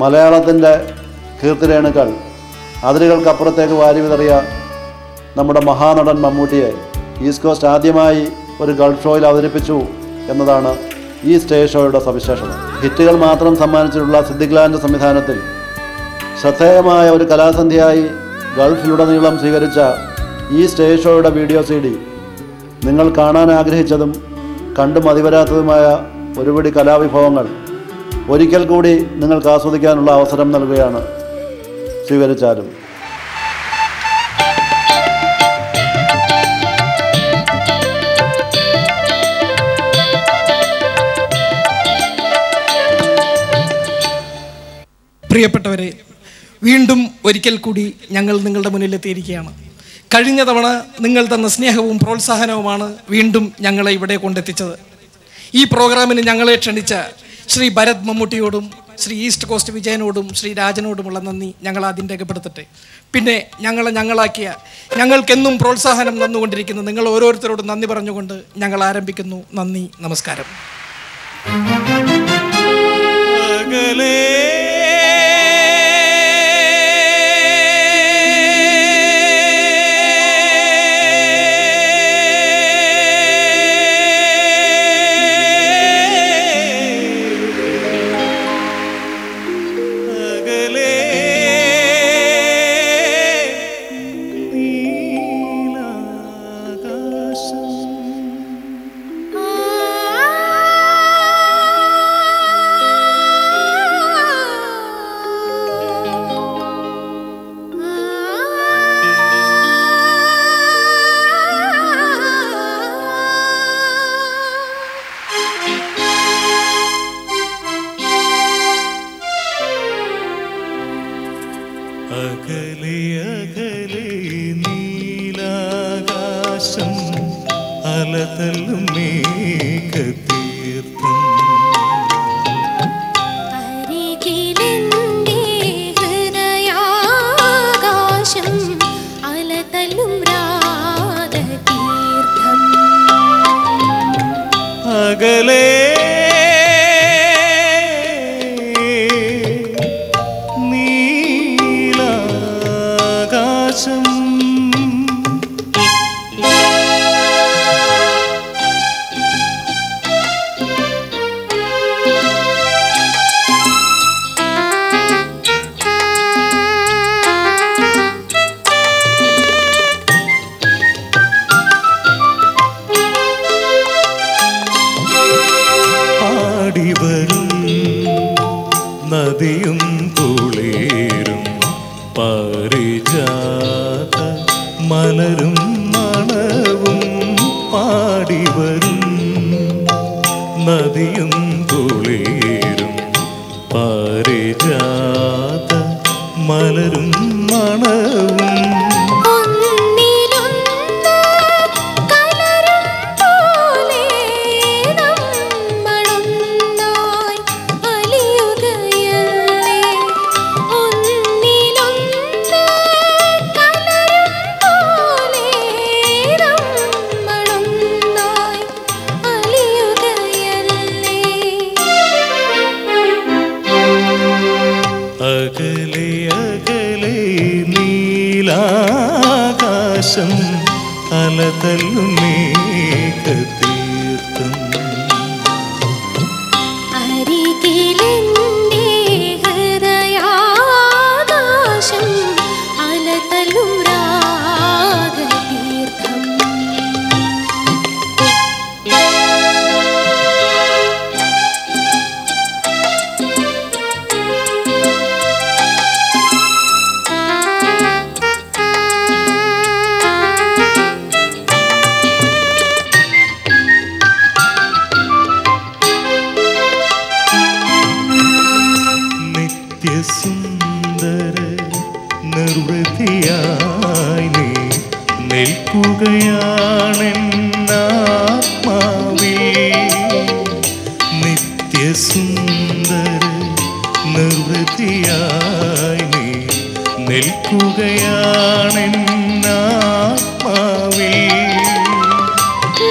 മലയാളത്തിൻ്റെ കീർത്തിരേണുക്കൾ അതിരുകൾക്കപ്പുറത്തേക്ക് വാരി വിതറിയ നമ്മുടെ മഹാനടൻ മമ്മൂട്ടിയെ ഈസ്റ്റ് കോസ്റ്റ് ആദ്യമായി ഒരു ഗൾഫ് ഷോയിൽ അവതരിപ്പിച്ചു എന്നതാണ് ഈ സ്റ്റേജ് ഷോയുടെ സവിശേഷത. ഹിറ്റുകൾ മാത്രം സമ്മാനിച്ചിട്ടുള്ള സിദ്ദിഖ് ലാലിൻ്റെ സംവിധാനത്തിൽ ശ്രദ്ധേയമായ ഒരു കലാസന്ധ്യയായി ഗൾഫിലുടനീളം സ്വീകരിച്ച ഈ സ്റ്റേജ് ഷോയുടെ വീഡിയോ CD നിങ്ങൾ കാണാൻ ആഗ്രഹിച്ചതും കണ്ടു മതിവരാത്തതുമായ ഒരുപിടി കലാവിഭവങ്ങൾ ഒരിക്കൽ കൂടി നിങ്ങൾക്ക് ആസ്വദിക്കാനുള്ള അവസരം നൽകുകയാണ്. സ്വീകരിച്ചാലും. പ്രിയപ്പെട്ടവരെ, വീണ്ടും ഒരിക്കൽ കൂടി ഞങ്ങൾ നിങ്ങളുടെ മുന്നിലെത്തിയിരിക്കുകയാണ്. കഴിഞ്ഞ തവണ നിങ്ങൾ തന്ന സ്നേഹവും പ്രോത്സാഹനവുമാണ് വീണ്ടും ഞങ്ങളെ ഇവിടെ കൊണ്ടെത്തിച്ചത്. ഈ പ്രോഗ്രാമിന് ഞങ്ങളെ ക്ഷണിച്ച ശ്രീ ഭരത് മമ്മൂട്ടിയോടും ശ്രീ ഈസ്റ്റ് കോസ്റ്റ് വിജയനോടും ശ്രീ രാജനോടുമുള്ള നന്ദി ഞങ്ങൾ ആദ്യം രേഖപ്പെടുത്തട്ടെ. പിന്നെ ഞങ്ങളാക്കിയ, ഞങ്ങൾക്കെന്നും പ്രോത്സാഹനം തന്നുകൊണ്ടിരിക്കുന്ന നിങ്ങൾ ഓരോരുത്തരോടും നന്ദി പറഞ്ഞുകൊണ്ട് ഞങ്ങൾ ആരംഭിക്കുന്നു. നന്ദി, നമസ്കാരം.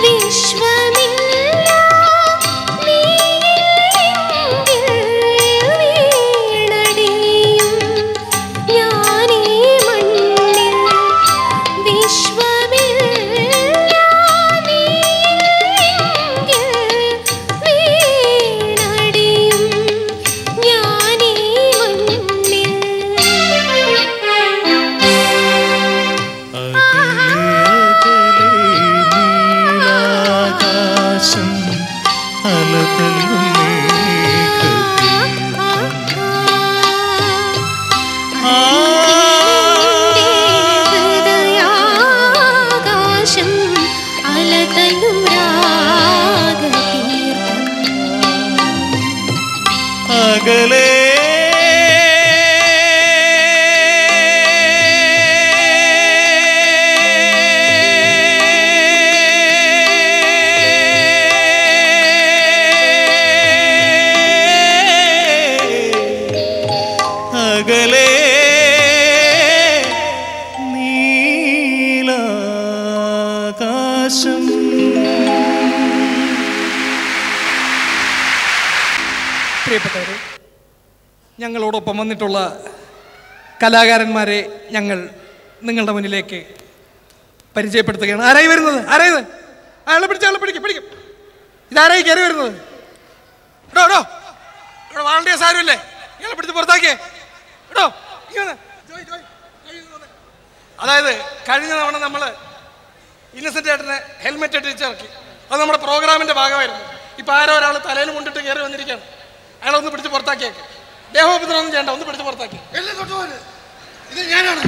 വിശ്വമില്ല നീ അകലെ നീലാകാശം. പ്രിയപ്പെട്ടവരെ, ഞങ്ങളോടൊപ്പം വന്നിട്ടുള്ള കലാകാരന്മാരെ ഞങ്ങൾ നിങ്ങളുടെ മുന്നിലേക്ക് പരിചയപ്പെടുത്തുകയാണ്. ആരായി വരുന്നത്? ആരായത്? അയാളെ പിടിക്കും. ഇതാരായി കയറി വരുന്നത്? ഇവിടെ വാളണ്ടിയേഴ്സ് ആരുമില്ലേ? ഇയാളെ പിടിച്ച് പുറത്താക്കിയേ. അതായത് കഴിഞ്ഞ തവണ നമ്മൾ ഇന്നസെന്റ് ചേട്ടനെ ഹെൽമെറ്റ് ഇട്ടിറക്കി. അത് നമ്മുടെ പ്രോഗ്രാമിന്റെ ഭാഗമായിരുന്നു. ഇപ്പൊ ആരോ ഒരാൾ തലയിൽ കൊണ്ടിട്ട് കയറി വന്നിരിക്കുകയാണ്. അയാളെ ഒന്ന് പിടിച്ച് പുറത്താക്കിയേക്ക്. ദേഹോപദ്രവം ഒന്നും ചെയ്യണ്ട, ഒന്ന് പിടിച്ച് പുറത്താക്കി. ഇത് ഞാനാണ്.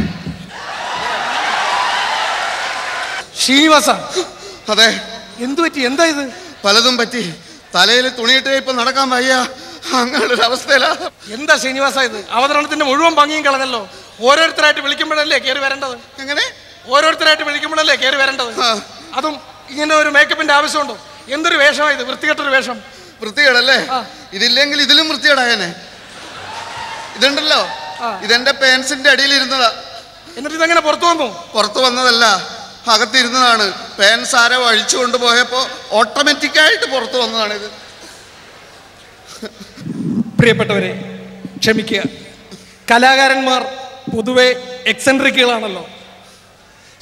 ശ്രീനിവാസ. അതെ. എന്തു പറ്റി? എന്താ ഇത്? പലതും പറ്റി. തലയിൽ തുണിയിട്ടേ ഇപ്പൊ നടക്കാൻ വയ്യ. അങ്ങനൊരു അവസ്ഥയിലാ. എന്താ ശ്രീനിവാസ ഇത്? അവതരണത്തിന്റെ മുഴുവൻ ഭംഗിയും കളഞ്ഞല്ലോ. ഓരോരുത്തരായിട്ട് വിളിക്കുമ്പോഴല്ലേ കയറി വരേണ്ടത്? എങ്ങനെ? ഓരോരുത്തരായിട്ട് വിളിക്കുമ്പോഴല്ലേ കയറി വരേണ്ടത്? അതും ഇങ്ങനെ ഒരു മേക്കപ്പിന്റെ ആവശ്യമുണ്ടോ? എന്തൊരു വേഷമാണ് ഇത്? വൃത്തികെട്ടൊരു വേഷം. വൃത്തികേടല്ലേ? ഇതില്ലെങ്കിൽ ഇതിലും വൃത്തികേടായനെ. ഇതുണ്ടല്ലോ, ഇതെന്റെ പെൻസിന്റെ അടിയിൽ ഇരുന്നതാ. എന്നിട്ട് ഇതെങ്ങനെ പുറത്തു വന്നു? പുറത്തു വന്നതല്ല, അകത്തിരുന്നതാണ്. പെൻസ് ആരോ അഴിച്ചു കൊണ്ടുപോയപ്പോ ഓട്ടോമാറ്റിക്കായിട്ട് പുറത്തു വന്നതാണ് ഇത്. പ്രിയപ്പെട്ടവരെ, ക്ഷമിക്കുക. കലാകാരന്മാർ പൊതുവെ എക്സെൻട്രിക്കുകളാണല്ലോ.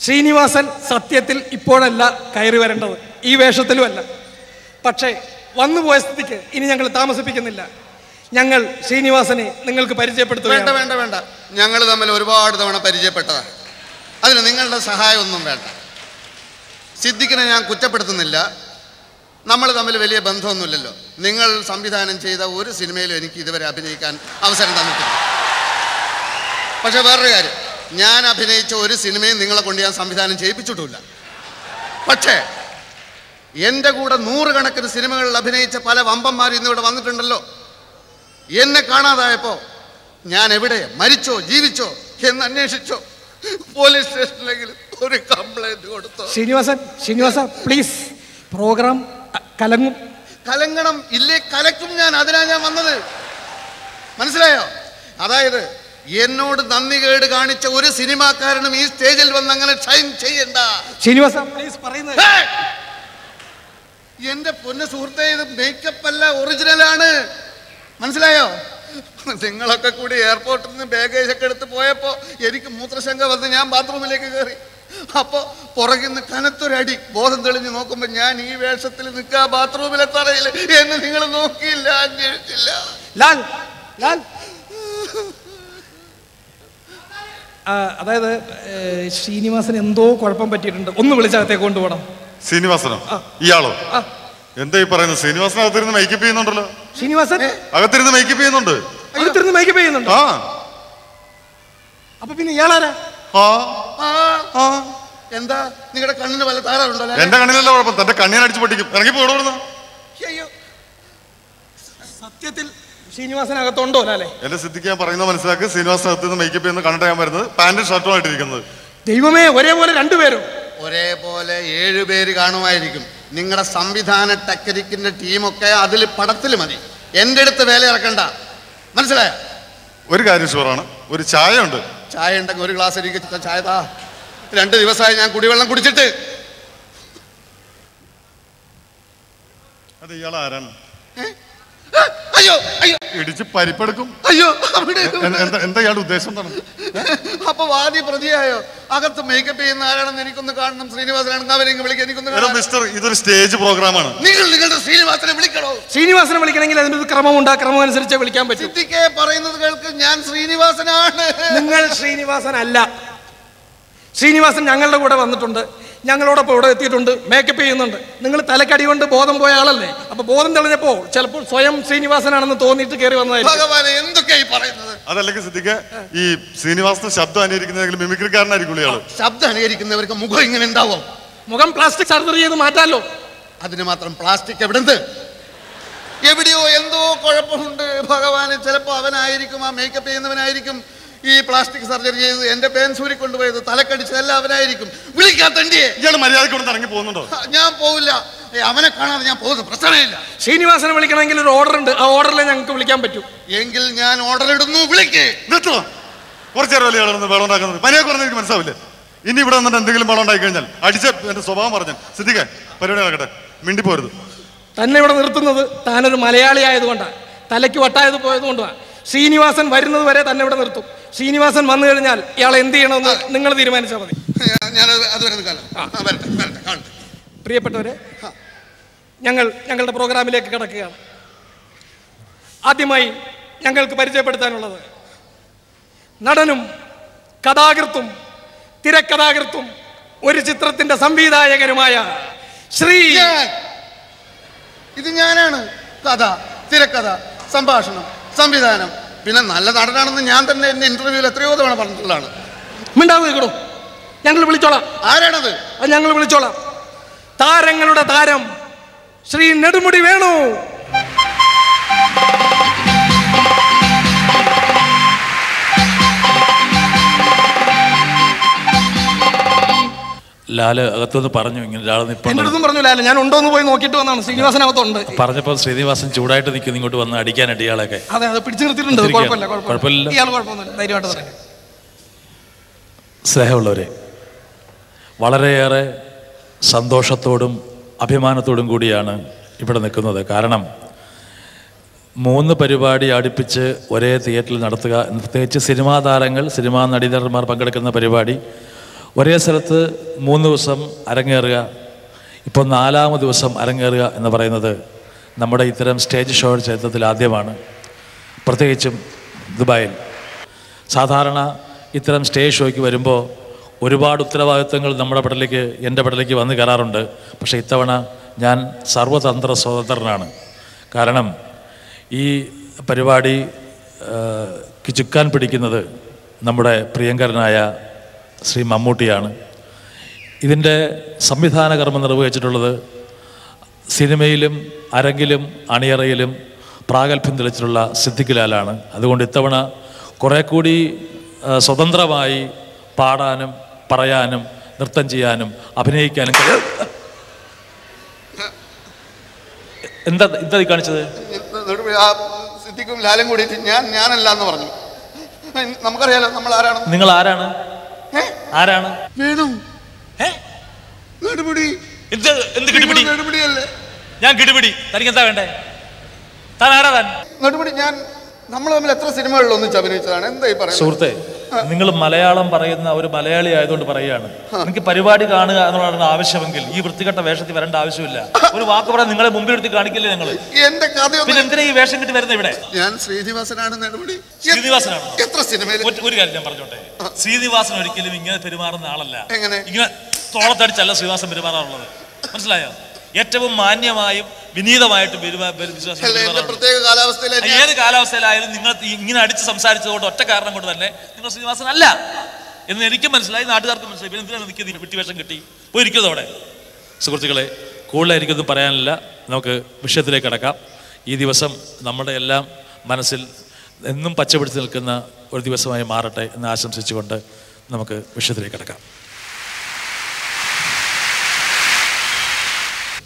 ശ്രീനിവാസൻ സത്യത്തിൽ ഇപ്പോഴല്ല കയറി വരേണ്ടത്, ഈ വേഷത്തിലുമല്ല. പക്ഷേ വന്നുപോയ സ്ഥിതിക്ക് ഇനി ഞങ്ങൾ താമസിപ്പിക്കുന്നില്ല. ഞങ്ങൾ ശ്രീനിവാസനെ നിങ്ങൾക്ക് പരിചയപ്പെടുത്തുക. വേണ്ട വേണ്ട വേണ്ട, ഞങ്ങൾ തമ്മിൽ ഒരുപാട് തവണ പരിചയപ്പെട്ടതാണ്. അതിന് നിങ്ങളുടെ സഹായമൊന്നും വേണ്ട. സിദ്ദിഖിനെ ഞാൻ കുറ്റപ്പെടുത്തുന്നില്ല. നമ്മൾ തമ്മിൽ വലിയ ബന്ധമൊന്നുമില്ലല്ലോ. നിങ്ങൾ സംവിധാനം ചെയ്ത ഒരു സിനിമയിലും എനിക്ക് ഇതുവരെ അഭിനയിക്കാൻ അവസരം തന്നിട്ടില്ല. പക്ഷെ വേറൊരു കാര്യം, ഞാൻ അഭിനയിച്ച ഒരു സിനിമയും നിങ്ങളെ കൊണ്ട് ഞാൻ സംവിധാനം ചെയ്യിപ്പിച്ചിട്ടുമില്ല. പക്ഷേ എൻ്റെ കൂടെ 100 കണക്കിന് സിനിമകളിൽ അഭിനയിച്ച പല വമ്പന്മാരും ഇന്നിവിടെ വന്നിട്ടുണ്ടല്ലോ. എന്നെ കാണാതായപ്പോൾ ഞാൻ എവിടെ, മരിച്ചോ ജീവിച്ചോ എന്ന് അന്വേഷിച്ചോ, പോലീസ് സ്റ്റേഷനിലെങ്കിലും ഒരു കംപ്ലൈന്റ് കൊടുത്തോ? ശ്രീനിവാസ പ്ലീസ്, പ്രോഗ്രാം കലങ്ങും. കലങ്ങണം ഇല്ലേ? കലക്കും ഞാൻ. അതിനാ ഞാൻ വന്നത്. മനസ്സിലായോ? അതായത് എന്നോട് നന്ദി കേട് കാണിച്ച ഒരു സിനിമാക്കാരനും ഈ സ്റ്റേജിൽ വന്ന് അങ്ങനെ ഷൈൻ ചെയ്യണ്ട. ശ്രീനിവാസ പ്ലീസ് പറയുന്നത്. എന്റെ പൊന്ന സുഹൃത്തെ, ഇത് മേക്കപ്പ് അല്ല, ഒറിജിനലാണ്. മനസ്സിലായോ? നിങ്ങളൊക്കെ കൂടി എയർപോർട്ടിൽ നിന്ന് ബാഗേജ് ഒക്കെ എടുത്ത് പോയപ്പോ എനിക്ക് മൂത്രശങ്ക വന്ന് ഞാൻ ബാത്റൂമിലേക്ക് കയറി. അപ്പൊ പുറകിൽ നിന്ന് കനത്തൊരടി. ബോധം തെളിഞ്ഞ് നോക്കുമ്പോ ഞാൻ ഈ വേഷത്തിൽ നിൽക്കാ ബാത്റൂമിലെ തറയിൽ. എന്ന് നിങ്ങൾ നോക്കിയില്ല, അന്വേഷിച്ചില്ല. ലാൽ ലാൽ അതായത് ശ്രീനിവാസൻ എന്തോ കുഴപ്പം പറ്റിയിട്ടുണ്ട്. ഒന്ന് വിളിച്ചകത്തേക്ക് കൊണ്ടുപോകണം. ശ്രീനിവാസനോ? ഇയാളോ? എന്താ ഈ പറയുന്നത്? ശ്രീനിവാസൻ അകത്തിരുന്ന് മേക്കപ്പ് ചെയ്യുന്നുണ്ടല്ലോ. ശ്രീനിവാസൻ അകത്തിരുന്ന് മേക്കപ്പ് ചെയ്യുന്നുണ്ട്. മേക്കപ്പ് ചെയ്യുന്നുണ്ട്. അപ്പൊ പിന്നെ ഇയാളാരാ? എന്താ നിങ്ങളുടെ കണ്ണിന് വല്ല താറുണ്ടോ? എന്റെ കണ്ണിലല്ല കുഴപ്പം, തന്റെ കണ്ണിനെ അടിച്ചു പൊട്ടിക്കും. ഇറങ്ങി പോടുന്നു. സത്യത്തിൽ ശ്രീനിവാസൻ അകത്തുണ്ടോ? അല്ലേ എന്റെ സിദ്ധിക്കാൻ പറയുന്നത് മനസ്സിലാക്കി. ശ്രീനിവാസൻ അകത്തുനിന്ന് മേക്കപ്പ് ചെയ്യുന്ന കണ്ടിട്ട് ഞാൻ വരുന്നത് പാന്റും ഷർട്ടുമായിട്ടിരിക്കുന്നത്. ദൈവമേ, ഒരേപോലെ രണ്ടുപേരും? ഒരേപോലെ 7 പേര് കാണുമായിരിക്കും. നിങ്ങളുടെ സംവിധാന ടെക്നിക്കിന്റെ ടീമൊക്കെ അതിൽ പടത്തിൽ മതി. എൻ്റെ അടുത്ത് വേല ഇറക്കണ്ട. മനസ്സിലായോ? ഒരു കാര്യം ഷുവറാണ്, ഒരു ചായ ഉണ്ട്. ചായ ഉണ്ടെങ്കിൽ ഒരു ഗ്ലാസ് എനിക്ക് ചായ താ. 2 ദിവസമായി ഞാൻ കുടിവെള്ളം കുടിച്ചിട്ട്. അത് ഇയാൾ ആരാണ്? അയ്യോ അയ്യോ, ഇടിച്ച് പരിപ്പെടുക്കും. അയ്യോ, എന്താ ഇയാളുടെ ഉദ്ദേശം എന്താണ്? അപ്പൊ വാദി പ്രതിയായോ? അകത്ത് മേക്കപ്പ് ചെയ്യുന്ന ആരാണെന്ന് എനിക്കൊന്ന് കാണണം. ശ്രീനിവാസനാണെങ്കിൽ അവരെങ്കിൽ വിളിക്കാൻ എനിക്കൊന്ന് കാണണം. മിസ്റ്റർ, ഇതൊരു സ്റ്റേജ് പ്രോഗ്രാമാണ്. നിങ്ങൾ നിങ്ങളുടെ ശ്രീനിവാസനെ വിളിക്കണോ? ശ്രീനിവാസനെ വിളിക്കണമെങ്കിൽ അതിന്റെ ഒരു ക്രമമുണ്ട്. ആ ക്രമം അനുസരിച്ച് വിളിക്കാൻ പറ്റും. സിദ്ദിഖേ പറയുന്നത് കേൾക്ക്. ഞാൻ ശ്രീനിവാസനാണ്. നിങ്ങൾ ശ്രീനിവാസൻ അല്ല. ശ്രീനിവാസൻ ഞങ്ങളുടെ കൂടെ വന്നിട്ടുണ്ട്, ഞങ്ങളോടൊപ്പം ഇവിടെ എത്തിയിട്ടുണ്ട്, മേക്കപ്പ് ചെയ്യുന്നുണ്ട്. നിങ്ങൾ തലക്കടി കൊണ്ട് ബോധം പോയ ആളല്ലേ? അപ്പൊ ബോധം തെളിഞ്ഞപ്പോ ചിലപ്പോൾ സ്വയം ശ്രീനിവാസനാണെന്ന് തോന്നിയിട്ട് കയറി വന്നതായിരിക്കും. ഭഗവാനെ, എന്തൊക്കെയായി പറയുന്നത്? അതല്ലെങ്കിൽ സിദ്ദിഖ്, ഈ ശ്രീനിവാസന് ശബ്ദം അനുകരിക്കുന്നതെങ്കിലും മിമിക്രിക്കാരനായിരിക്കും ഇയാള്. ശബ്ദം അനുകരിക്കുന്നവർക്ക് മുഖം ഇങ്ങനെ ഉണ്ടാവും. മുഖം പ്ലാസ്റ്റിക് സർജറി ചെയ്ത് മാറ്റാലോ. അതിന് മാത്രം പ്ലാസ്റ്റിക് എവിടുന്ന്? എവിടെയോ എന്തോ കുഴപ്പമുണ്ട് ഭഗവാന്. ചിലപ്പോ അവനായിരിക്കും, ആ മേക്കപ്പ് ചെയ്യുന്നവനായിരിക്കും. ഈ പ്ലാസ്റ്റിക് സർജറി ചെയ്ത് എന്റെ പേൻസൂരി കൊണ്ടുപോയത് തലക്കടിച്ചത് എല്ലാം അവനായിരിക്കും. വിളിക്കാത്തണ്ടിയെ ഇയാൾ മര്യാദയ്ക്ക് കൊണ്ട് ഇറങ്ങി പോകുന്നുണ്ടോ? ഞാൻ പോവില്ല. അവനെ കാണാതെ ഞാൻ പോകുന്നത് പ്രശ്നമില്ല. ശ്രീനിവാസനെ വിളിക്കണമെങ്കിൽ ഒരു ഓർഡർ ഉണ്ട്, ആ ഓർഡറിലെ ഞങ്ങൾക്ക് വിളിക്കാൻ പറ്റൂ. എങ്കിൽ ഞാൻ ഓർഡർ ഇടുന്നു, വിളിക്കേ. നിർത്തുക. കുറച്ചു നേരം വലിയ ആളൊന്ന് വെള്ളം ഉണ്ടാക്കുന്നത് മര്യാദ പറഞ്ഞ എനിക്ക് മനസ്സിലാവില്ലേ? ഇനി ഇവിടെ വന്നിട്ട് എന്തെങ്കിലും വെള്ളം ഉണ്ടായി കഴിഞ്ഞാൽ അടിച്ച എന്റെ സ്വഭാവം പറഞ്ഞു ശ്രദ്ധിക്കാൻ. പരിപാടി നടക്കട്ടെ, മിണ്ടിപ്പോരുത്. തന്നെ ഇവിടെ നിർത്തുന്നത് താനൊരു മലയാളി ആയതുകൊണ്ടാണ്, തലയ്ക്ക് വട്ടായത് പോയതുകൊണ്ടാണ്. ശ്രീനിവാസൻ വരുന്നത് വരെ തന്നെ ഇവിടെ നിർത്തും. ശ്രീനിവാസൻ വന്നു കഴിഞ്ഞാൽ ഇയാൾ എന്ത് ചെയ്യണമെന്ന് നിങ്ങൾ തീരുമാനിച്ചാൽ മതി. പ്രിയപ്പെട്ടവരെ, ഞങ്ങളുടെ പ്രോഗ്രാമിലേക്ക് കടക്കുകയാണ്. ആദ്യമായി ഞങ്ങൾക്ക് പരിചയപ്പെടുത്താനുള്ളത് നടനും കഥാകൃത്തും തിരക്കഥാകൃത്തും ഒരു ചിത്രത്തിന്റെ സംവിധായകനുമായ ശ്രീ. ഇത് ഞാനാണ്. കഥ, തിരക്കഥ, സംഭാഷണം, സംവിധാനം, പിന്നെ നല്ല നടനാണെന്ന് ഞാൻ തന്നെ എന്റെ ഇന്റർവ്യൂവിൽ എത്രയോ തവണ പറഞ്ഞിട്ടുള്ളതാണ്. മിണ്ടാതെ നിൽക്കണോ, ഞങ്ങൾ വിളിച്ചോളാം. ആരാണത്? അത് ഞങ്ങൾ വിളിച്ചോളാം. താരങ്ങളുടെ താരം ശ്രീ നെടുമുടി വേണു. ലാല് അകത്തുനിന്ന് പറഞ്ഞു ഇങ്ങനെ ഒരാൾ നിൽപ്പുണ്ടെന്ന് പറഞ്ഞു. ലാല് ഞാൻ ഉണ്ടോന്ന് പോയി നോക്കിയിട്ട് വന്നാണ്. ശ്രീനിവാസനകത്തുണ്ട്. പറഞ്ഞപ്പോൾ ശ്രീനിവാസൻ ചൂടായിട്ട് നിൽക്കുന്നു ഇങ്ങോട്ട് വന്ന് അടിക്കാനായിട്ട് ഇയാളൊക്കെ. അതെ, അത് പിടിച്ചു നിർത്തിയിട്ടുണ്ട്. കുഴപ്പമില്ല, ഇയാൾ കുഴപ്പമൊന്നുമില്ല, ധൈര്യമായിട്ട് പറയാം. സ്നേഹമുള്ളവരെ, വളരെയേറെ സന്തോഷത്തോടും അഭിമാനത്തോടും കൂടിയാണ് ഇവിടെ നിൽക്കുന്നത്. കാരണം 3 പരിപാടി അടുപ്പിച്ച് ഒരേ തിയേറ്ററിൽ നടത്തുക, പ്രത്യേകിച്ച് സിനിമാ താരങ്ങൾ, സിനിമാ നടീനടന്മാർ പങ്കെടുക്കുന്ന പരിപാടി ഒരേ സ്ഥലത്ത് 3 ദിവസം അരങ്ങേറുക, ഇപ്പോൾ 4ാമത് ദിവസം അരങ്ങേറുക എന്ന് പറയുന്നത് നമ്മുടെ ഇത്തരം സ്റ്റേജ് ഷോ ചരിത്രത്തിൽ ആദ്യമാണ്. പ്രത്യേകിച്ചും ദുബായിൽ. സാധാരണ ഇത്തരം സ്റ്റേജ് ഷോയ്ക്ക് വരുമ്പോൾ ഒരുപാട് ഉത്തരവാദിത്വങ്ങൾ നമ്മുടെ പടലേക്ക്, എൻ്റെ പടലേക്ക് വന്ന് കയറാറുണ്ട്. പക്ഷേ ഇത്തവണ ഞാൻ സർവതന്ത്ര സ്വതന്ത്രനാണ്. കാരണം ഈ പരിപാടി ചുക്കാൻ പിടിക്കുന്നത് നമ്മുടെ പ്രിയങ്കരനായ ശ്രീ മമ്മൂട്ടിയാണ്. ഇതിൻ്റെ സംവിധാന കർമ്മം നിർവഹിച്ചിട്ടുള്ളത് സിനിമയിലും അരങ്ങിലും അണിയറയിലും പ്രാഗൽഭ്യം തെളിച്ചിട്ടുള്ള സിദ്ദിഖ് ലാലാണ്. അതുകൊണ്ട് ഇത്തവണ കുറേ കൂടി സ്വതന്ത്രമായി പാടാനും പറയാനും നൃത്തം ചെയ്യാനും അഭിനയിക്കാനും എന്താ ഈ കാണിച്ചത്? സിദ്ദിഖും ലാലും കൂടി ഞാനല്ല എന്ന് പറഞ്ഞു. നമുക്കറിയാലോ നമ്മൾ ആരാണ്. നിങ്ങൾ ആരാണ്? ആരാണ്? വേണു. നെടുമുടി. എന്ത് കിടിപിടി? നെടുമുടിയല്ലേ ഞാൻ കിടിപിടി. തനിക്ക് എന്താ വേണ്ടേ? താൻ ആരാ? താൻ നെടുമുടി. നമ്മൾ തമ്മിൽ എത്ര സിനിമകളിൽ ഒന്നിച്ച് അഭിനയിച്ചതാണ്. എന്താ ഈ പറയുന്നത്? സുഹൃത്തെ, നിങ്ങൾ മലയാളം പറയുന്ന ഒരു മലയാളി ആയതുകൊണ്ട് പറയുകയാണ്. എനിക്ക് പരിപാടി കാണുക എന്നുള്ളതാണ് ആവശ്യമെങ്കിൽ ഈ വൃത്തികെട്ട വേഷത്തിൽ വരേണ്ട ആവശ്യമില്ല. ഒരു വാക്ക് പറയാൻ നിങ്ങളെ മുമ്പിൽ എടുത്ത് കാണിക്കില്ലേ നിങ്ങൾ? എന്റെ കഥ. പിന്നെ എന്തിനാ ഈ വേഷം കിട്ടി വരുന്നത് ഇവിടെ? ഞാൻ ശ്രീനിവാസനാണ്. നെടുമുടി ശ്രീനിവാസനാണ്. എത്ര സിനിമയിൽ. ഒരു കാര്യം ഞാൻ പറഞ്ഞോട്ടെ, ശ്രീനിവാസൻ ഒരിക്കലും ഇങ്ങനെ പെരുമാറുന്ന ആളല്ല. എങ്ങനെ? ഇങ്ങനെ തോളത്തടിച്ചല്ല ശ്രീനിവാസൻ പെരുമാറാറുള്ളത്. മനസ്സിലായോ? ഏറ്റവും മാന്യമായും വിനീതമായിട്ടും ഏത് കാലാവസ്ഥയിലായാലും നിങ്ങൾ ഇങ്ങനെ അടിച്ച് സംസാരിച്ചതുകൊണ്ട് ഒറ്റ കാരണം കൊണ്ട് തന്നെ നിങ്ങൾ ശ്രീനിവാസൻ അല്ല എന്ന് എനിക്കും മനസ്സിലായി, നാട്ടുകാർക്കും മനസ്സിലായി. പിന്നെ എന്തിനാണ് നിൽക്കുന്നത്? വിട്ടുവേഷം കിട്ടി പോയിരിക്കുന്നത് അവിടെ. സുഹൃത്തുക്കളെ, കൂടുതൽ എനിക്കൊന്നും പറയാനില്ല. നമുക്ക് വിഷയത്തിലേക്ക് കടക്കാം. ഈ ദിവസം നമ്മുടെ എല്ലാം മനസ്സിൽ എന്നും പച്ചപിടിച്ച് നിൽക്കുന്ന ഒരു ദിവസമായി മാറട്ടെ എന്ന് ആശംസിച്ചുകൊണ്ട് നമുക്ക് വിഷയത്തിലേക്ക് കടക്കാം.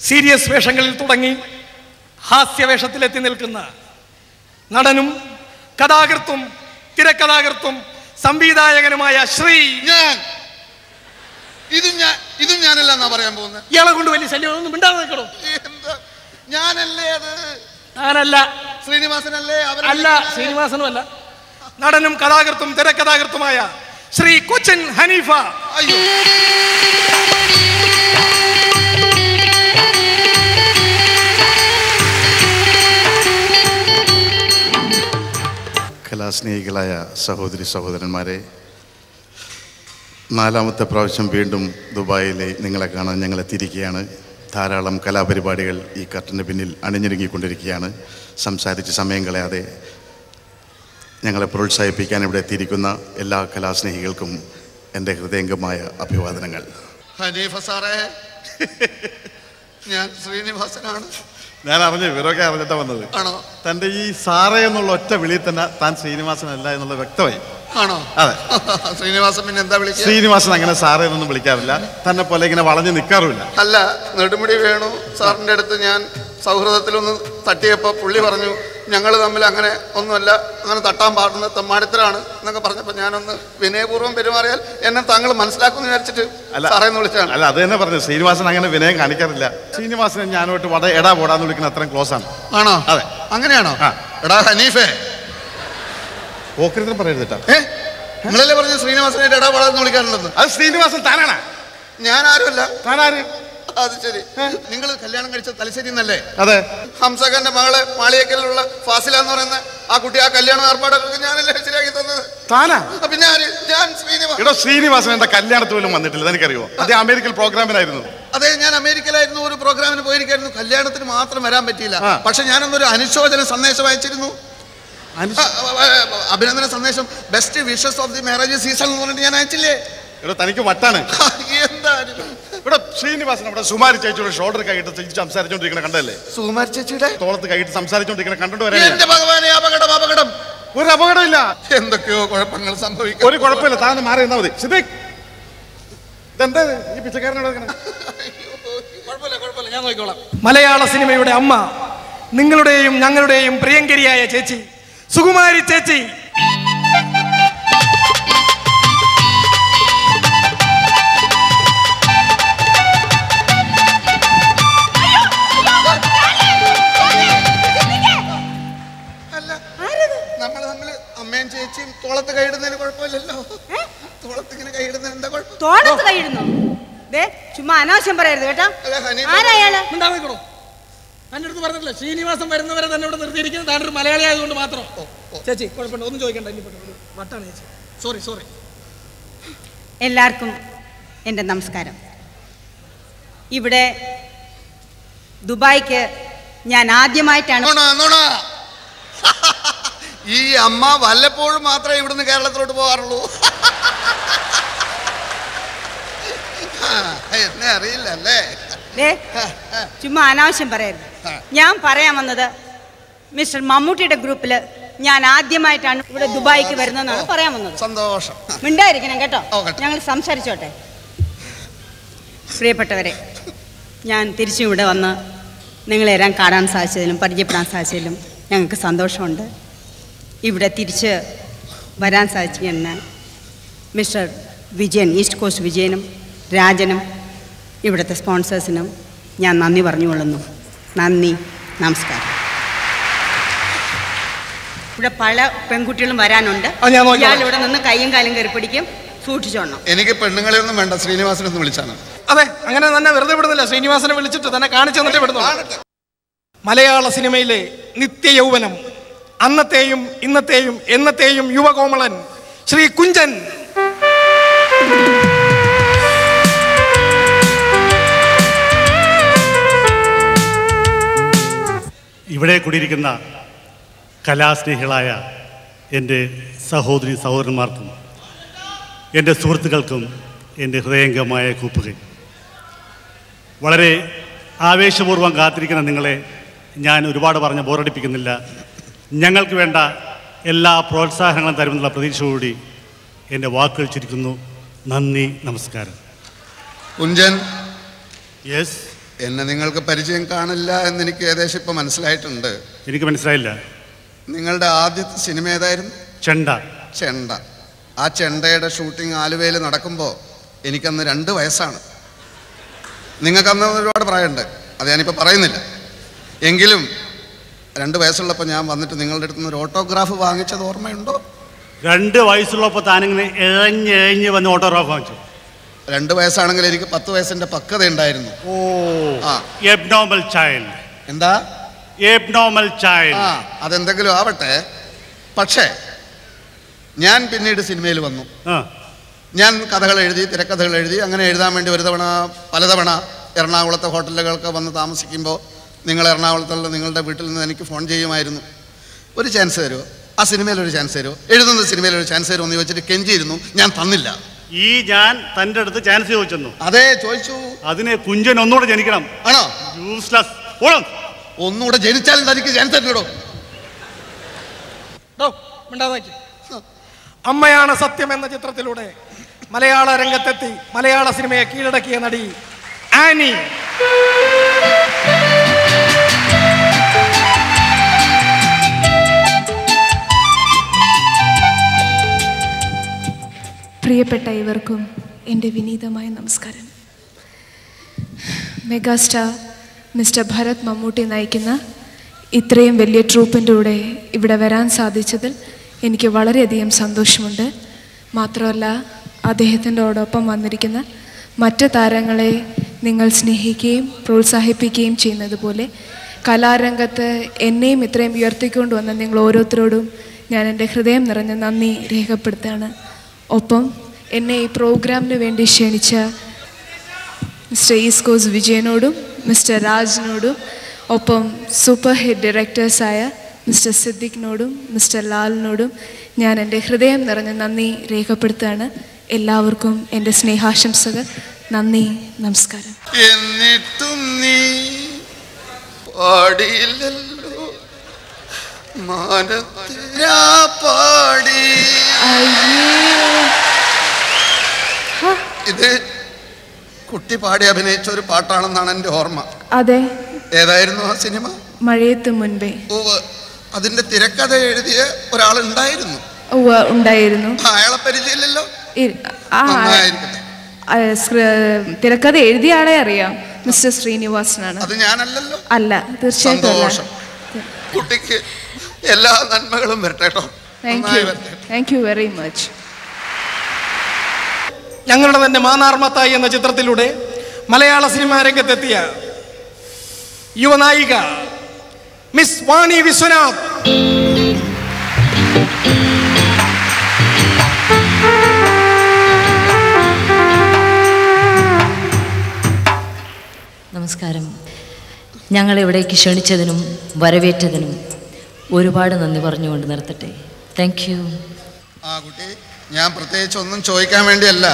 സീരിയസ് വേഷങ്ങളിൽ തുടങ്ങി ഹാസ്യവേഷത്തിലെത്തി നിൽക്കുന്ന നടനും കഥാകൃത്തും തിരക്കഥാകൃത്തും സംവിധായകനുമായ ശ്രീ. ഇതും ഞാനല്ല എന്നാ പറയാൻ പോകുന്നത്. ഇയാളെ കൊണ്ട് വലിയ ശല്യമൊന്നും മിണ്ടാതെ നിൽക്കണോ? ഞാനല്ലേ അത്? ഞാനല്ല. ശ്രീനിവാസനല്ലേ? അല്ല, ശ്രീനിവാസനും അല്ല. നടനും കഥാകൃത്തും തിരക്കഥാകൃത്തുമായ ശ്രീ കൊച്ചിൻ ഹനീഫ. അയ്യോ, കലാസ്നേഹികളായ സഹോദരി സഹോദരന്മാരെ, 4ാമത്തെ പ്രാവശ്യം വീണ്ടും ദുബായിലെ നിങ്ങളെ കാണാൻ ഞങ്ങളെത്തിയിരിക്കുകയാണ്. ധാരാളം കലാപരിപാടികൾ ഈ കർട്ടന് പിന്നിൽ അണിഞ്ഞൊരുങ്ങിക്കൊണ്ടിരിക്കുകയാണ്. സംസാരിച്ച് സമയം കളയാതെ ഞങ്ങളെ പ്രോത്സാഹിപ്പിക്കാൻ ഇവിടെ എത്തിയിരിക്കുന്ന എല്ലാ കലാസ്നേഹികൾക്കും എൻ്റെ ഹൃദയംഗമായ അഭിവാദനങ്ങൾ. ഹനീഫ സാറേ, ഞാൻ ശ്രീനിവാസനാണ്. ഞാൻ അറിഞ്ഞു, ഇവരൊക്കെ അറിഞ്ഞിട്ടാ വന്നത്. ആണോ? തന്റെ ഈ സാറേ എന്നുള്ള ഒറ്റ വിളിയിൽ തന്നെ താൻ ശ്രീനിവാസനല്ല എന്നുള്ള വ്യക്തമായി. ആണോ? അതെ. ശ്രീനിവാസൻ പിന്നെ എന്താ വിളിക്കുക? ശ്രീനിവാസൻ അങ്ങനെ സാറേ എന്നൊന്നും വിളിക്കാറില്ല. തന്നെ പോലെ ഇങ്ങനെ വളഞ്ഞു നിൽക്കാറുമില്ല. അല്ല, നെടുമുടി വേണു സാറിൻ്റെ അടുത്ത് ഞാൻ സൗഹൃദത്തിലൊന്ന് തട്ടിയപ്പോൾ പുള്ളി പറഞ്ഞു ഞങ്ങൾ തമ്മിൽ അങ്ങനെ ഒന്നുമല്ല, അങ്ങനെ തട്ടാൻ പാടുന്ന തെമ്മാടിത്തരാണ് എന്നൊക്കെ പറഞ്ഞപ്പോൾ ഞാനൊന്ന് വിനയപൂർവ്വം പെരുമാറിയാൽ എന്നെ താങ്കൾ മനസ്സിലാക്കുമെന്ന് വിചാരിച്ചിട്ട് സാറേ എന്ന് വിളിച്ചാണ്. അല്ല, അത് തന്നെ പറഞ്ഞു. ശ്രീനിവാസൻ അങ്ങനെ വിനയം കാണിക്കാറില്ല. ശ്രീനിവാസനെ ഞാനോട്ട് എടാ പോടാന്ന് വിളിക്കുന്ന അത്രയും ക്ലോസ് ആണ്. ആണോ? അതെ. അങ്ങനെയാണോ? എടാ ഹനീഫേ, ഓക്രിതം പറയരുതട്ടാ. നിങ്ങളല്ലേ പറഞ്ഞു ശ്രീനിവാസനായിട്ട് എടാ പോടാന്ന് വിളിക്കാറുണ്ടെന്ന്? അത് ശ്രീനിവാസൻ താനാണ്. ഞാൻ ആരുമല്ല. താനാര്? അത് ശരി. നിങ്ങൾ കല്യാണം കഴിച്ച തലശ്ശേരി എന്നല്ലേ? അതെ. ഹംസഖന്റെ മകളെ മാളിയേക്കലിലുള്ള ഫാസില എന്ന് പറയുന്ന ആ കുട്ടി ആ കല്യാണം ഏർപ്പാടൊക്കെ ഞാനല്ലേ ശരിയാക്കി തന്നത്? താനാ? പിന്നെ ആര്? ഞാൻ ശ്രീനിവാസൻ. ഇവിടെ ശ്രീനിവാസൻ എന്റെ കല്യാണത്തിൽ പോലും വന്നിട്ടില്ല, എനിക്കറിയോ? അത് അമേരിക്കൻ പ്രോഗ്രാമിനായിരുന്നു. അതെ, ഞാൻ അമേരിക്കയിലായിരുന്നു, ഒരു പ്രോഗ്രാമിന് പോയിരിക്കായിരുന്നു. കല്യാണത്തിന് മാത്രം വരാൻ പറ്റിയില്ല. പക്ഷെ ഞാനൊന്നൊരു അനുശോചന സന്ദേശം അയച്ചിരുന്നു. അഭിനന്ദന സന്ദേശം, best wishes of the marriage season എന്ന് പറഞ്ഞിട്ട് ഞാൻ അയച്ചില്ലേ? ഇവിടെ തനിക്ക് വട്ടാണ്. എന്താ ഇവിടെ ശ്രീനിവാസൻ അവിടെ സുമാരി ചേച്ചിയുടെ ഷോൾഡർ കൈയിട്ട് സംസാരിച്ചോണ്ടിരിക്കണ കണ്ടല്ലേ? സുകുമാരി ചേച്ചിയുടെ തോളത്ത് കൈയിട്ട് സംസാരിച്ചോണ്ടിരിക്കണ കണ്ടോണ്ട് വരാൻ. എന്റെ ഭഗവാനെ, അപകടം അപകടം! ഒരു അപകടമില്ല. എന്തൊക്കെയോ കുഴപ്പങ്ങൾ സംഭവിക്കും. ഒരു കുഴപ്പമില്ല, താന്ന് മാറി നിന്നാ മതി. സിദ്ദീഖ്, ഇതെന്താ ഈ പിച്ചക്കാരനോട്? ഞാൻ നോക്കിക്കോളാം. മലയാള സിനിമയുടെ അമ്മ, നിങ്ങളുടെയും ഞങ്ങളുടെയും പ്രിയങ്കരിയായ ചേച്ചി സുകുമാരി ചേച്ചി. നമ്മൾ തമ്മില് അമ്മയും ചേച്ചിയും തോളത്ത് കൈയിടുന്നതിന് കുഴപ്പമില്ലല്ലോ. തോളത്ത് ഇങ്ങനെ കൈയിടുന്നതിന് എന്താ കുഴപ്പം? തോളത്ത് കൈയിടുന്നു? ചുമ്മാ അനാവശ്യം പറയരുത് കേട്ടോ. ആരായാള്? ഉണ്ടാവിക്കണോ? എൻ്റെ അടുത്ത് പറഞ്ഞിട്ടില്ല ശ്രീനിവാസൻ വരുന്നവരെ തന്നെ ഇവിടെ നിർത്തിയിരിക്കുന്നത് താനൊരു മലയാളി ആയതുകൊണ്ട് മാത്രം. ചേച്ചി കുഴപ്പമില്ല, ഒന്നും ചോദിക്കണ്ട. ഇനി വട്ടാണ് ചേച്ചി. സോറി. എല്ലാവർക്കും എൻ്റെ നമസ്കാരം. ഇവിടെ ദുബായ്ക്ക് ഞാൻ ആദ്യമായിട്ടാണ്. ഈ അമ്മ വല്ലപ്പോഴും മാത്രമേ ഇവിടുന്ന് കേരളത്തിലോട്ട് പോകാറുള്ളൂ. എന്നെ അറിയില്ല അല്ലേ? ചുമ്മാ അനാവശ്യം പറയരുത്. ഞാൻ പറയാൻ വന്നത് മിസ്റ്റർ മമ്മൂട്ടിയുടെ ഗ്രൂപ്പിൽ ഞാൻ ആദ്യമായിട്ടാണ് ഇവിടെ ദുബായിക്ക് വരുന്നതെന്നാണ് പറയാൻ വന്നത്. സന്തോഷം. മിണ്ടായിരിക്കണം കേട്ടോ, ഞങ്ങൾ സംസാരിച്ചോട്ടെ. പ്രിയപ്പെട്ടവരെ, ഞാൻ തിരിച്ചും ഇവിടെ വന്ന് നിങ്ങളെല്ലാം കാണാൻ സാധിച്ചതിലും പരിചയപ്പെടാൻ സാധിച്ചതിലും ഞങ്ങൾക്ക് സന്തോഷമുണ്ട്. ഇവിടെ തിരിച്ച് വരാൻ സാധിച്ചെന്ന് മിസ്റ്റർ വിജയൻ, ഈസ്റ്റ് കോസ്റ്റ് വിജയനും രാജനും ഇവിടുത്തെ സ്പോൺസേഴ്സിനും ഞാൻ നന്ദി പറഞ്ഞുകൊള്ളുന്നു. നന്ദി, നമസ്കാരം. ഇവിടെ പല പെൺകുട്ടികളും വരാനുണ്ട്. ഇയാൾ ഇവിടെ നിന്ന് കയ്യും കാലും കയറി പിടിക്കും, സൂക്ഷിച്ചോണം. എനിക്ക് പെണ്ണുങ്ങളെ ഒന്നും വേണ്ട, ശ്രീനിവാസനെ വിളിച്ചാണ്. അതെ, അങ്ങനെ തന്നെ വെറുതെ വിടുന്നില്ല. ശ്രീനിവാസനെ വിളിച്ചിട്ട് തന്നെ കാണിച്ചു തന്നിട്ടേ വിടുന്നു. മലയാള സിനിമയിലെ നിത്യയൗവനം, അന്നത്തെയും ഇന്നത്തെയും എന്നത്തെയും യുവകോമളൻ ശ്രീ കുഞ്ചൻ. ഇവിടെ കൂടിയിരിക്കുന്ന കലാസ്നേഹികളായ എൻ്റെ സഹോദരി സഹോദരന്മാർക്കും എൻ്റെ സുഹൃത്തുക്കൾക്കും എൻ്റെ ഹൃദയംഗമായ കൂപ്പുകൈ. വളരെ ആവേശപൂർവ്വം കാത്തിരിക്കുന്ന നിങ്ങളെ ഞാൻ ഒരുപാട് പറഞ്ഞ് ബോറടിപ്പിക്കുന്നില്ല. ഞങ്ങൾക്ക് വേണ്ട എല്ലാ പ്രോത്സാഹനങ്ങളും തരുമെന്നുള്ള പ്രതീക്ഷയോടുകൂടി എൻ്റെ വാക്കുകൾ ചുരുക്കുന്നു. നന്ദി, നമസ്കാരം. കുഞ്ചൻ, യെസ്. എന്നെ നിങ്ങൾക്ക് പരിചയം കാണില്ല എന്ന് എനിക്ക് ഏകദേശം ഇപ്പം മനസ്സിലായിട്ടുണ്ട്. എനിക്ക് മനസ്സിലായില്ല. നിങ്ങളുടെ ആദ്യത്തെ സിനിമ ഏതായിരുന്നു? ചെണ്ട. ആ ചെണ്ടയുടെ ഷൂട്ടിംഗ് ആലുവയിൽ നടക്കുമ്പോൾ എനിക്കന്ന് 2 വയസ്സാണ്. നിങ്ങൾക്കന്ന് ഒരുപാട് പ്രായമുണ്ട്, അത് ഞാനിപ്പോൾ പറയുന്നില്ല. എങ്കിലും 2 വയസ്സുള്ളപ്പോൾ ഞാൻ വന്നിട്ട് നിങ്ങളുടെ അടുത്ത് നിന്ന് ഒരു ഓട്ടോഗ്രാഫ് വാങ്ങിച്ചത് ഓർമ്മയുണ്ടോ? 2 വയസ്സുള്ളപ്പോൾ താനിങ്ങനെ ഇഴഞ്ഞ് വന്ന് ഓട്ടോഗ്രാഫ് വാങ്ങിച്ചു. 2 വയസ്സാണെങ്കിൽ എനിക്ക് 10 വയസ്സിന്റെ പക്വത ഉണ്ടായിരുന്നു. ഓ, എബ്നോർമൽ ചൈൽഡ്. എന്താ എബ്നോർമൽ ചൈൽഡ്? അതെന്തെങ്കിലും ആവട്ടെ. പക്ഷേ ഞാൻ പിന്നീട് സിനിമയിൽ വന്നു. ഞാൻ കഥകൾ എഴുതി, തിരക്കഥകൾ എഴുതി. അങ്ങനെ എഴുതാൻ വേണ്ടി പലതവണ എറണാകുളത്തെ ഹോട്ടലുകൾക്ക് വന്ന് താമസിക്കുമ്പോൾ നിങ്ങൾ എറണാകുളത്തുള്ള നിങ്ങളുടെ വീട്ടിൽ നിന്ന് എനിക്ക് ഫോൺ ചെയ്യുമായിരുന്നു. ഒരു ചാൻസ് തരുമോ, ആ സിനിമയിലൊരു ചാൻസ് തരുമോ, എഴുതുന്ന സിനിമയിലൊരു ചാൻസ് തരുമോ എന്ന് ചോദിച്ചിട്ട് കെഞ്ചിയിരുന്നു. ഞാൻ തന്നില്ല. ഞാൻ തൻ്റെ അടുത്ത് ചാൻസ് ചോദിച്ചെന്നു? അതെ, ചോദിച്ചു. അതിനെ കുഞ്ചൻ ഒന്നുകൂടെ ജനിക്കണം. ആണോ? യൂസ്ലെസ്. ഒന്നുകൂടെ ജനിച്ചാലും തനിക്ക് ചാൻസ് തന്നെടോ. അമ്മയാണ് സത്യം എന്ന ചിത്രത്തിലൂടെ മലയാള രംഗത്തെത്തി മലയാള സിനിമയെ കീഴടക്കിയ നടി ആനി. പ്രിയപ്പെട്ട ഇവർക്കും എൻ്റെ വിനീതമായ നമസ്കാരം. മെഗാസ്റ്റാർ മിസ്റ്റർ ഭരത് മമ്മൂട്ടി നയിക്കുന്ന ഇത്രയും വലിയ ട്രൂപ്പിൻ്റെ കൂടെ ഇവിടെ വരാൻ സാധിച്ചതിൽ എനിക്ക് വളരെയധികം സന്തോഷമുണ്ട്. മാത്രമല്ല, അദ്ദേഹത്തിൻ്റെയോടൊപ്പം വന്നിരിക്കുന്ന മറ്റ് താരങ്ങളെ നിങ്ങൾ സ്നേഹിക്കുകയും പ്രോത്സാഹിപ്പിക്കുകയും ചെയ്യുന്നത് പോലെ കലാരംഗത്ത് എന്നെയും ഇത്രയും ഉയർത്തിക്കൊണ്ടുവന്ന നിങ്ങൾ ഓരോരുത്തരോടും ഞാൻ എൻ്റെ ഹൃദയം നിറഞ്ഞ നന്ദി രേഖപ്പെടുത്തുകയാണ്. ഒപ്പം എന്നെ ഈ പ്രോഗ്രാമിന് വേണ്ടി ക്ഷണിച്ച മിസ്റ്റർ ഈസ്കോസ് വിജയനോടും മിസ്റ്റർ രാജിനോടും ഒപ്പം സൂപ്പർ ഹിറ്റ് ഡയറക്ടേഴ്സായ മിസ്റ്റർ സിദ്ദിഖിനോടും മിസ്റ്റർ ലാലിനോടും ഞാൻ എൻ്റെ ഹൃദയം നിറഞ്ഞ നന്ദി രേഖപ്പെടുത്തുകയാണ്. എല്ലാവർക്കും എൻ്റെ സ്നേഹാശംസകൾ. നന്ദി, നമസ്കാരം. എന്നിട്ടും നീ പാടിയില്ലല്ലോ പാടി. ഇത് കുട്ടി പാടി അഭിനയിച്ച ഒരു പാട്ടാണെന്നാണ് എൻ്റെ ഓർമ്മ. അതെ. ഏതായിരുന്നു ആ സിനിമ? മഴയത്ത് മുൻപേ. അതിന്റെ തിരക്കഥ എഴുതിയ ഒരാൾ ഉണ്ടായിരുന്നു. ഉണ്ടായിരുന്നു. അയാളെ പരിചയമില്ലല്ലോ. തിരക്കഥ എഴുതിയ ആളെ അറിയാം, മിസ്റ്റർ ശ്രീനിവാസനാണ്. അത് ഞാനല്ലല്ലോ. അല്ല, തീർച്ചയായിട്ടും. കുട്ടിക്ക് എല്ലാ നന്മകളും വരട്ടെ കേട്ടോ. Thank you very much. ഞങ്ങളുടെ തന്നെ മാനാർമത്തായി എന്ന ചിത്രത്തിലൂടെ മലയാള സിനിമാ രംഗത്തെത്തിയ യുവനായിക മിസ് വാണി വിശ്വനാഥ്. നമസ്കാരം. ഞങ്ങളിവിടേക്ക് ക്ഷണിച്ചതിനും വരവേറ്റതിനും ഒരുപാട് നന്ദി പറഞ്ഞുകൊണ്ട് നിർത്തട്ടെ. Thank you. കുട്ടി, ഞാൻ പ്രത്യേകിച്ച് ഒന്നും ചോദിക്കാൻ വേണ്ടിയല്ല.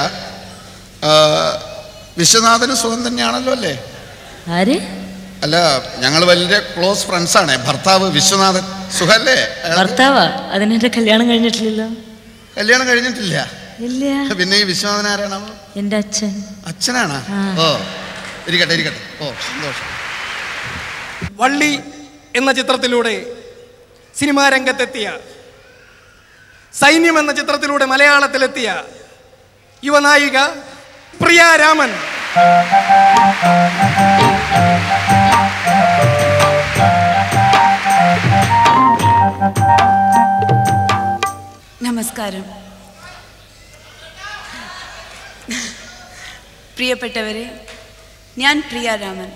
വിശ്വനാഥന് സുഖം തന്നെയാണല്ലോ അല്ലേ? ആര്? അല്ല, ഞങ്ങൾ വലിയ ക്ലോസ് ഫ്രണ്ട്സാണ്. ഭർത്താവ് വിശ്വനാഥൻ സുഖല്ലേ? ഭർത്താവാ? അതിനെന്റെ കല്യാണം കഴിഞ്ഞിട്ടില്ലല്ലോ. കല്യാണം കഴിഞ്ഞിട്ടില്ല? ഇല്ല. പിന്നെ ഈ വിശ്വനാഥൻ ആരാണോ? എൻ്റെ അച്ഛൻ. അച്ഛനാണ്? ഓ, ഇരിക്കട്ടെ ഇരിക്കട്ടെ. ഓ, സന്തോഷം. വള്ളി എന്ന ചിത്രത്തിലൂടെ സിനിമാ രംഗത്തെത്തിയ, സൈന്യം എന്ന ചിത്രത്തിലൂടെ മലയാളത്തിലെത്തിയ യുവനായിക പ്രിയ രാമൻ. നമസ്കാരം. പ്രിയപ്പെട്ടവരെ, ഞാൻ പ്രിയ രാമൻ.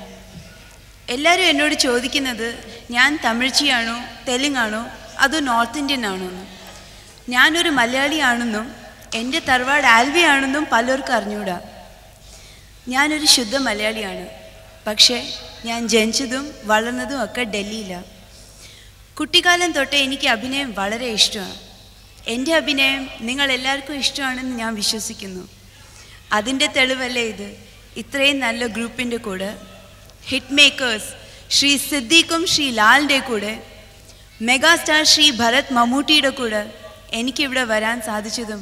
എല്ലാവരും എന്നോട് ചോദിക്കുന്നത് ഞാൻ തമിഴ്ച്ചിയാണോ തെലുങ്കാണോ അതോ നോർത്ത് ഇന്ത്യൻ ആണോ എന്ന്. ഞാനൊരു മലയാളിയാണെന്നും എൻ്റെ തറവാട് ആൽവിയാണെന്നും പലർക്കും അറിഞ്ഞൂടാ. ഞാനൊരു ശുദ്ധ മലയാളിയാണ്. പക്ഷേ ഞാൻ ജനിച്ചതും വളർന്നതും ഒക്കെ ഡൽഹിയിലാണ്. കുട്ടിക്കാലം തൊട്ടേ എനിക്ക് അഭിനയം വളരെ ഇഷ്ടമാണ്. എൻ്റെ അഭിനയം നിങ്ങളെല്ലാവർക്കും ഇഷ്ടമാണെന്ന് ഞാൻ വിശ്വസിക്കുന്നു. അതിൻ്റെ തെളിവല്ലേ ഇത്. ഇത്രയും നല്ല ഗ്രൂപ്പിൻ്റെ കൂടെ, ഹിറ്റ് മേക്കേഴ്സ് ശ്രീ സിദ്ദീഖും ശ്രീ ലാലിൻ്റെ കൂടെ, മെഗാസ്റ്റാർ ശ്രീ ഭരത് മമ്മൂട്ടിയുടെ കൂടെ എനിക്കിവിടെ വരാൻ സാധിച്ചതും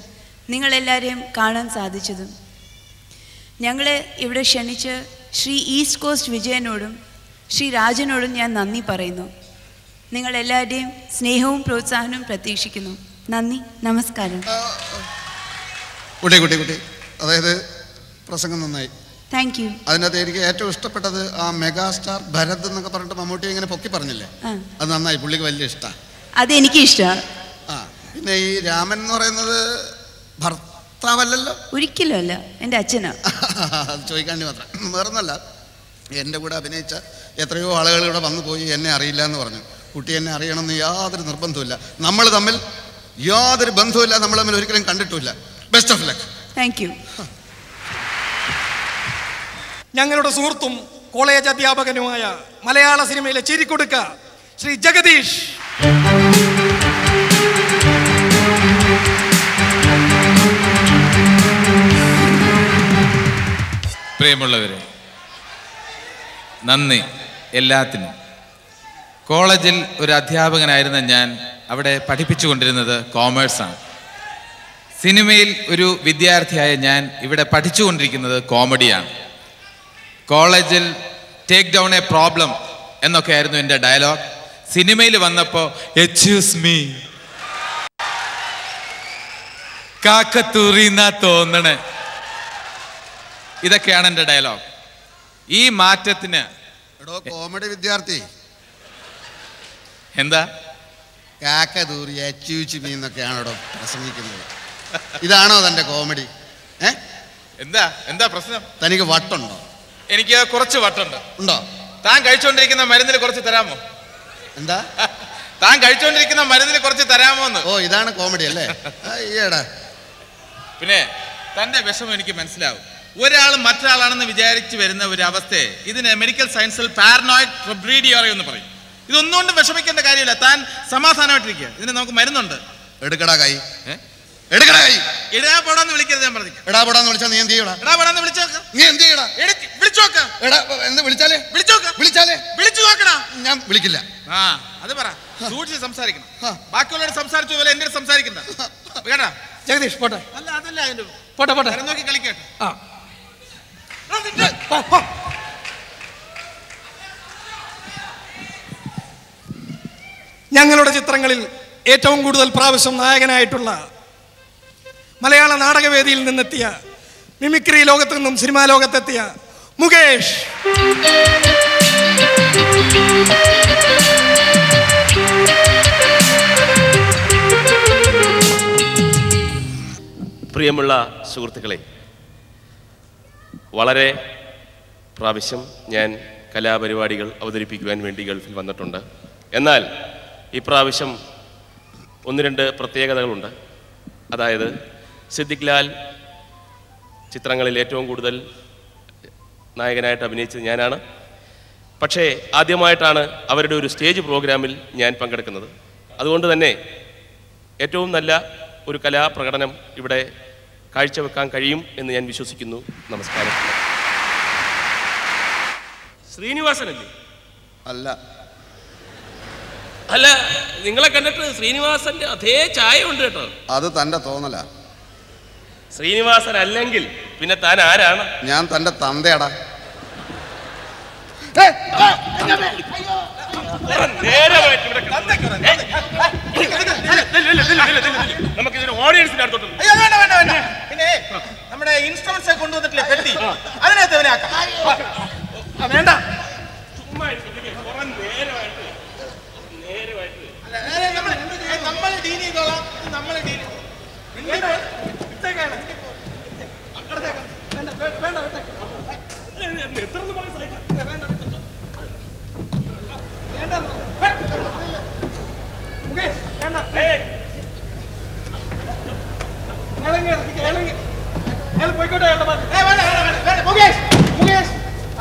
നിങ്ങളെല്ലാവരെയും കാണാൻ സാധിച്ചതും. ഞങ്ങളെ ഇവിടെ ക്ഷണിച്ച് ശ്രീ ഈസ്റ്റ് കോസ്റ്റ് വിജയനോടും ശ്രീ രാജനോടും ഞാൻ നന്ദി പറയുന്നു. നിങ്ങളെല്ലാവരുടെയും സ്നേഹവും പ്രോത്സാഹനവും പ്രതീക്ഷിക്കുന്നു. നന്ദി, നമസ്കാരം. കുട്ടി കുട്ടി കുട്ടി അതായത് പ്രസംഗം നന്നായി. Thank you. അതിനകത്ത് എനിക്ക് ഏറ്റവും ഇഷ്ടപ്പെട്ടത് ആ മെഗാസ്റ്റാർ ഭരത് എന്നൊക്കെ പറഞ്ഞിട്ട് മമ്മൂട്ടി ഇങ്ങനെ പൊക്കി പറഞ്ഞില്ലേ, അത് നന്നായി. പുള്ളിക്ക് വലിയ ഇഷ്ടമാണ്. അതെനിക്ക് ഇഷ്ടമാണ്. പിന്നെ ഈ രാമൻ എന്ന് പറയുന്നത് ഭർത്താവല്ലല്ലോ? ഒരിക്കലും അല്ല, എൻ്റെ അച്ഛനാ. അത് ചോദിക്കാണ്ടി മാത്രം, വേറൊന്നല്ല. എൻ്റെ കൂടെ അഭിനയിച്ച എത്രയോ ആളുകൾ ഇവിടെ വന്നു പോയി എന്നെ അറിയില്ല എന്ന് പറഞ്ഞു. കുട്ടി എന്നെ അറിയണമെന്ന് യാതൊരു നിർബന്ധമില്ല. നമ്മൾ തമ്മിൽ യാതൊരു ബന്ധവുമില്ല, നമ്മൾ തമ്മിൽ ഒരിക്കലും കണ്ടിട്ടില്ല. Best of luck. Thank you. ഞങ്ങളുടെ സുഹൃത്തും കോളേജ് അധ്യാപകനുമായ മലയാള സിനിമയിലെ ചിരിക്കൊടുക്ക ശ്രീ ജഗദീഷ്. പ്രിയമുള്ളവരെ, നന്ദി എല്ലാത്തിനും. കോളേജിൽ ഒരു അധ്യാപകനായിരുന്ന ഞാൻ അവിടെ പഠിപ്പിച്ചുകൊണ്ടിരുന്നത് കോമേഴ്സാണ്. സിനിമയിൽ ഒരു വിദ്യാർത്ഥിയായ ഞാൻ ഇവിടെ പഠിച്ചുകൊണ്ടിരിക്കുന്നത് കോമഡിയാണ്. കോളേജിൽ ടേക്ക് ഡൗൺ എ പ്രോബ്ലം എന്നൊക്കെ ആയിരുന്നു എൻ്റെ ഡയലോഗ്. സിനിമയിൽ വന്നപ്പോൾ എക്സ്ക്യൂസ് മീ കാക്കത്തൂറിന്നാ തോന്നണേ, ഇതൊക്കെയാണ് എൻ്റെ ഡയലോഗ്. ഈ മാറ്റത്തിന് കോമഡി വിദ്യാർത്ഥി എന്താ കാക്കതൂറി എന്നൊക്കെയാണോ പ്രസംഗിക്കുന്നത്? ഇതാണോ തന്റെ കോമഡി? എന്താ എന്താ പ്രശ്നം? തനിക്ക് വട്ടുണ്ടോ? എനിക്ക് കുറച്ച് വട്ടുണ്ട്. ഉണ്ടോ? താൻ കഴിച്ചുകൊണ്ടിരിക്കുന്ന മരുന്നിൽ കുറച്ച് തരാമോ? എന്താ താൻ കഴിച്ചുകൊണ്ടിരിക്കുന്ന മരുന്നിൽ കുറച്ച് തരാമോ എന്ന്? ഓ, ഇതാണ് കോമഡി അല്ലേ? പിന്നെ തന്റെ വിഷമം എനിക്ക് മനസ്സിലാവും. ഒരാൾ മറ്റൊരാളാണെന്ന് വിചാരിച്ചു വരുന്ന ഒരു അവസ്ഥയെ ഇതിന് മെഡിക്കൽ സയൻസിൽ പാരനോയിഡ് ഫെബ്രീഡിയോറിയ എന്ന് പറയും. ഇതൊന്നുകൊണ്ടും വിഷമിക്കേണ്ട കാര്യമില്ല. താൻ സമാധാനമായിട്ടിരിക്കുക. ഇതിന് നമുക്ക് മരുന്നുണ്ട്. എടുക്കടാ കൈ, എടുക്കടാ കൈ. എടാ പോടാന്ന് വിളിക്കരുത് ഞാൻ പറഞ്ഞു. എടാ പോടാന്ന് വിളിച്ചാ നീ എന്ത് ചെയ്യടാ? എടാ പോടാന്ന് വിളിച്ചോക്ക. നീ എന്ത് ചെയ്യടാ? വിളിച്ചു നോക്ക. എടാ എന്ത് വിളിച്ചാലേ? വിളിച്ചാലേ വിളിച്ചു നോക്കടാ. ഞാൻ വിളിക്കില്ല. ആ അത് പറ. സൂക്ഷിച്ച് സംസാരിക്കണം. ബാക്കിയുള്ളവരോട് സംസാരിച്ച പോലെ എന്റെ സംസാരിക്കണ്ട കേട്ടാ. ജഗദീഷ് പോട്ടെ. അല്ല അതല്ല അതിന്റെ പോട്ടെ പോട്ടെ നോക്കി കളിക്കട്ടെ. ഞങ്ങളുടെ ചിത്രങ്ങളിൽ ഏറ്റവും കൂടുതൽ പ്രാവശ്യം നായകനായിട്ടുള്ള മലയാള നാടകവേദിയിൽ നിന്നെത്തിയ മിമിക്രി ലോകത്തു നിന്നും സിനിമാ ലോകത്തെത്തിയ മുകേഷ്. പ്രിയമുള്ള സുഹൃത്തുക്കളെ, വളരെ പ്രാവശ്യം ഞാൻ കലാപരിപാടികൾ അവതരിപ്പിക്കുവാൻ വേണ്ടി ഗൾഫിൽ വന്നിട്ടുണ്ട്. എന്നാൽ ഇപ്രാവശ്യം ഒന്ന് രണ്ട് പ്രത്യേകതകളുണ്ട്. അതായത് സിദ്ദിഖ് ലാൽ ചിത്രങ്ങളിൽ ഏറ്റവും കൂടുതൽ നായകനായിട്ട് അഭിനയിച്ചത് ഞാനാണ്. പക്ഷേ ആദ്യമായിട്ടാണ് അവരുടെ ഒരു സ്റ്റേജ് പ്രോഗ്രാമിൽ ഞാൻ പങ്കെടുക്കുന്നത്. അതുകൊണ്ട് തന്നെ ഏറ്റവും നല്ല ഒരു കലാപ്രകടനം ഇവിടെ കാഴ്ചവെക്കാൻ കഴിയും എന്ന് ഞാൻ വിശ്വസിക്കുന്നു. നമസ്കാരം. ശ്രീനിവാസനല്ലേ? അല്ല അല്ല, നിങ്ങളെ കണ്ടിട്ട് ശ്രീനിവാസന്റെ അതേ ചായ ഉണ്ട് കേട്ടോ. അത് തന്റെ തോന്നല. ശ്രീനിവാസൻ അല്ലെങ്കിൽ പിന്നെ താൻ ആരാണ്? ഞാൻ തന്റെ തന്തയാടാ. നമുക്കിതൊരു ഓഡിയൻസിന്റെ അടുത്തോട്ട് പിന്നെ നമ്മുടെ ഇൻസ്ട്രുമെന്റ്സ് കൊണ്ടുവന്നിട്ടില്ലേ പെട്ടി, അതിനകത്ത് വേണ്ട. നമ്മൾ ഡീൽ ചെയ്തോളാം. നമ്മൾ ഡീൽ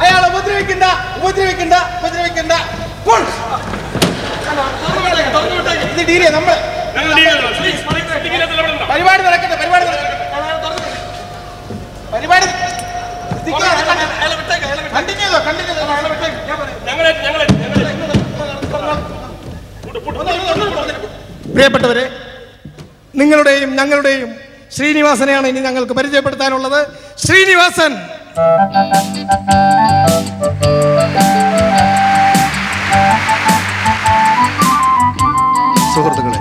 അയാളെ ഉപദ്രവിക്കണ്ട. ഇത് ഡീൽ ചെയ്യാം. നമ്മൾ പരിപാടി നടക്കട്ടെ. പ്രിയപ്പെട്ടവരെ, നിങ്ങളുടെയും ഞങ്ങളുടെയും ശ്രീനിവാസനെയാണ് ഇനി ഞങ്ങൾക്ക് പരിചയപ്പെടുത്താനുള്ളത്. ശ്രീനിവാസൻ. സുഹൃത്തുക്കളെ,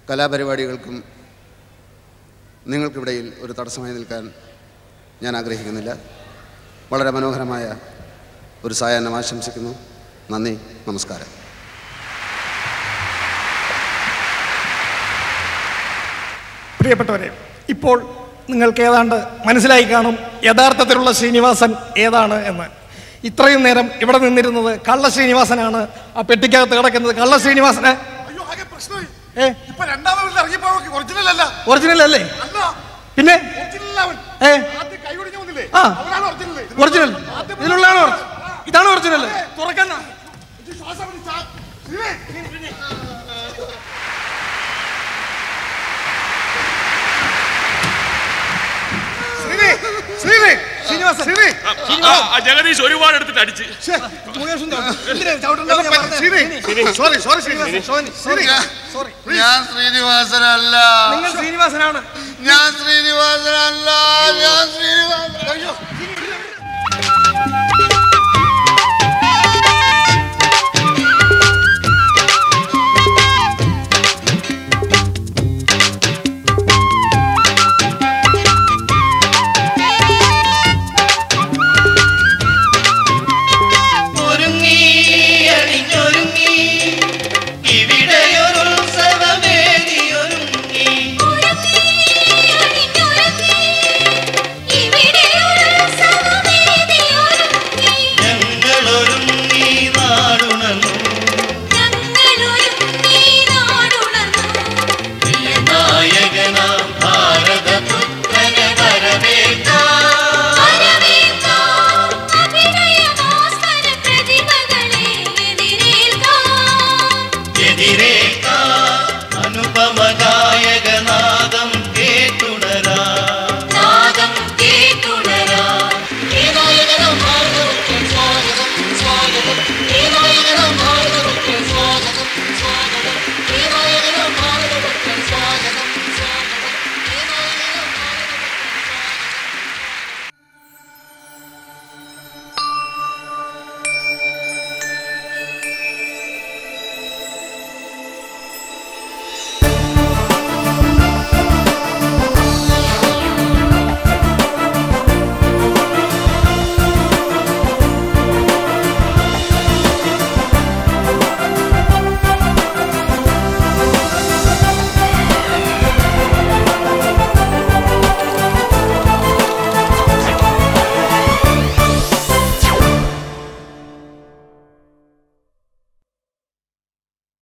കലാപരിപാടികൾക്കും നിങ്ങൾക്കിടയിൽ ഒരു തടസ്സമായി നിൽക്കാൻ ഞാൻ ആഗ്രഹിക്കുന്നില്ല. വളരെ മനോഹരമായ ഒരു സായാഹ്നം ആശംസിക്കുന്നു. നന്ദി, നമസ്കാരം. പ്രിയപ്പെട്ടവരെ, ഇപ്പോൾ നിങ്ങൾക്ക് ഏതാണ്ട് മനസ്സിലായി കാണും യഥാർത്ഥത്തിലുള്ള ശ്രീനിവാസൻ ഏതാണ് എന്ന്. ഇത്രയും നേരം ഇവിടെ നിന്നിരുന്നത് കള്ള ശ്രീനിവാസനാണ്. ആ പെട്ടിക്കകത്ത് കിടക്കുന്നത് കള്ള ശ്രീനിവാസന്. ഒറിജിനൽ അല്ലേ? പിന്നെ ഒറിജിനൽ ഇതിലുള്ളതാണോ? ഇതാണ് ഒറിജിനൽ. തുറക്കണ്ട. ശ്രീനിവാസൻ ശ്രീനിവാസൻ. ജഗദീഷ് ഒരുപാട് എടുത്തിട്ട് അടിച്ച്. ഞാൻ ശ്രീനിവാസനല്ല. നിങ്ങൾ ശ്രീനിവാസനാണ്. ഞാൻ ശ്രീനിവാസനല്ല. ഞാൻ